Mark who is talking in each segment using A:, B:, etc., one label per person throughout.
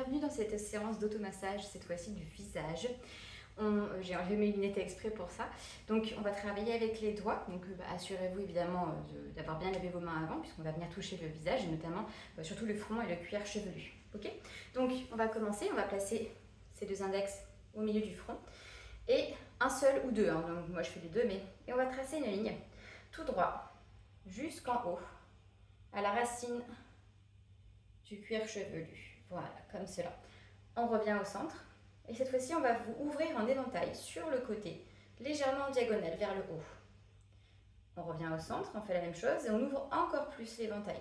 A: bienvenue dans cette séance d'automassage, cette fois-ci du visage. J'ai enlevé mes lunettes exprès pour ça. Donc on va travailler avec les doigts, donc assurez-vous évidemment d'avoir bien lavé vos mains avant puisqu'on va venir toucher le visage et notamment surtout le front et le cuir chevelu. Ok. Donc on va commencer, on va placer ces deux index au milieu du front et un seul ou deux, hein. Donc moi je fais les deux, et on va tracer une ligne tout droit jusqu'en haut à la racine du cuir chevelu. Voilà, comme cela. On revient au centre et cette fois-ci on va vous ouvrir un éventail sur le côté, légèrement en diagonale vers le haut. On revient au centre, on fait la même chose et on ouvre encore plus l'éventail.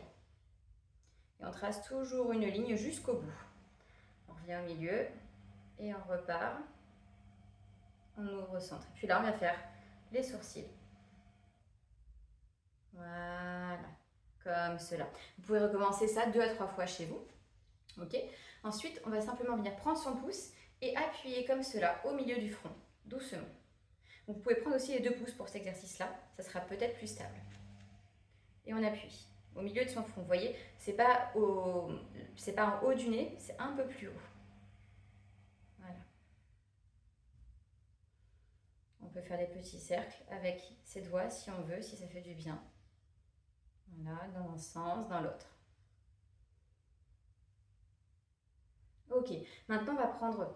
A: Et on trace toujours une ligne jusqu'au bout. On revient au milieu et on repart. On ouvre au centre. Et puis là on va faire les sourcils. Voilà, comme cela. Vous pouvez recommencer ça 2 à 3 fois chez vous. Ok. Ensuite, on va simplement venir prendre son pouce et appuyer comme cela au milieu du front, doucement. Donc, vous pouvez prendre aussi les 2 pouces pour cet exercice-là, ça sera peut-être plus stable. Et on appuie au milieu de son front. Vous voyez, c'est pas en haut du nez, c'est un peu plus haut. Voilà. On peut faire des petits cercles avec ses doigts si on veut, si ça fait du bien. Voilà, dans un sens, dans l'autre. Ok, maintenant on va prendre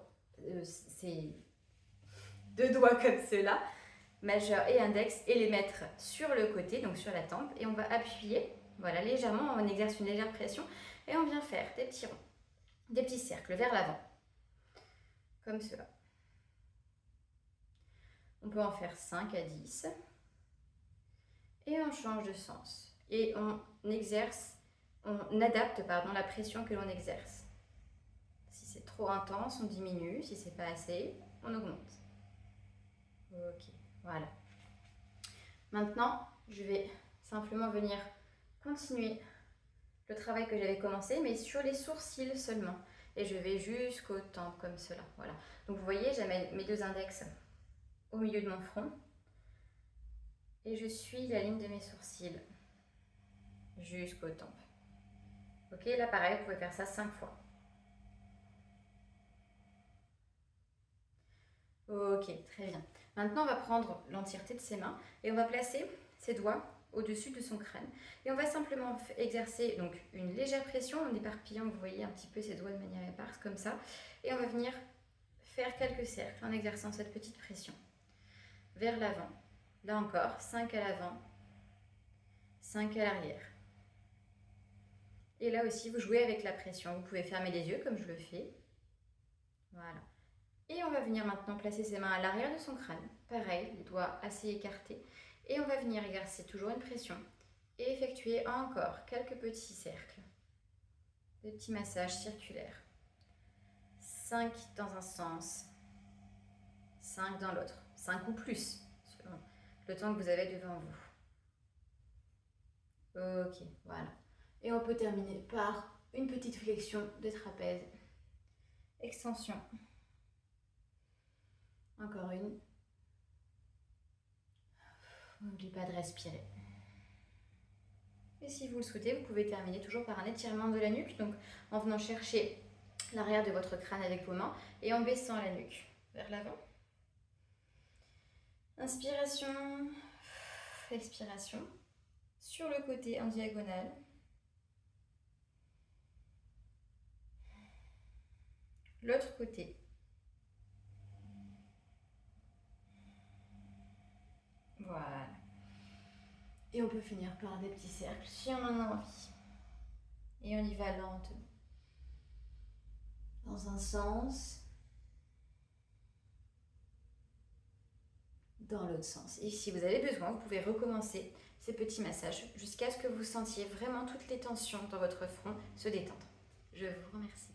A: ces 2 doigts comme cela, majeur et index, et les mettre sur le côté, donc sur la tempe, et on va appuyer, voilà, légèrement, on exerce une légère pression, et on vient faire des petits ronds, des petits cercles vers l'avant, comme cela. On peut en faire 5 à 10, et on change de sens, et on adapte la pression que l'on exerce. Si c'est trop intense, on diminue. Si c'est pas assez, on augmente. Ok, voilà. Maintenant, je vais simplement venir continuer le travail que j'avais commencé, mais sur les sourcils seulement. Et je vais jusqu'aux tempes, comme cela. Voilà. Donc vous voyez, j'ai mes 2 index au milieu de mon front. Et je suis la ligne de mes sourcils jusqu'aux tempes. Ok, là pareil, vous pouvez faire ça 5 fois. Ok, très bien. Maintenant, on va prendre l'entièreté de ses mains et on va placer ses doigts au-dessus de son crâne. Et on va simplement exercer donc une légère pression en éparpillant, vous voyez, un petit peu ses doigts de manière éparse, comme ça. Et on va venir faire quelques cercles en exerçant cette petite pression. Vers l'avant. Là encore, 5 à l'avant, 5 à l'arrière. Et là aussi, vous jouez avec la pression. Vous pouvez fermer les yeux comme je le fais. Voilà. Et on va venir maintenant placer ses mains à l'arrière de son crâne. Pareil, les doigts assez écartés. Et on va venir exercer toujours une pression et effectuer encore quelques petits cercles. Des petits massages circulaires. 5 dans un sens, 5 dans l'autre. 5 ou plus, selon le temps que vous avez devant vous. Ok, voilà. Et on peut terminer par une petite flexion de trapèze. Extension. Encore une. N'oubliez pas de respirer. Et si vous le souhaitez, vous pouvez terminer toujours par un étirement de la nuque, donc en venant chercher l'arrière de votre crâne avec vos mains et en baissant la nuque vers l'avant. Inspiration, expiration, sur le côté en diagonale. L'autre côté. Voilà. Et on peut finir par des petits cercles si on en a envie. Et on y va lentement. Dans un sens, dans l'autre sens. Et si vous avez besoin, vous pouvez recommencer ces petits massages jusqu'à ce que vous sentiez vraiment toutes les tensions dans votre front se détendre. Je vous remercie.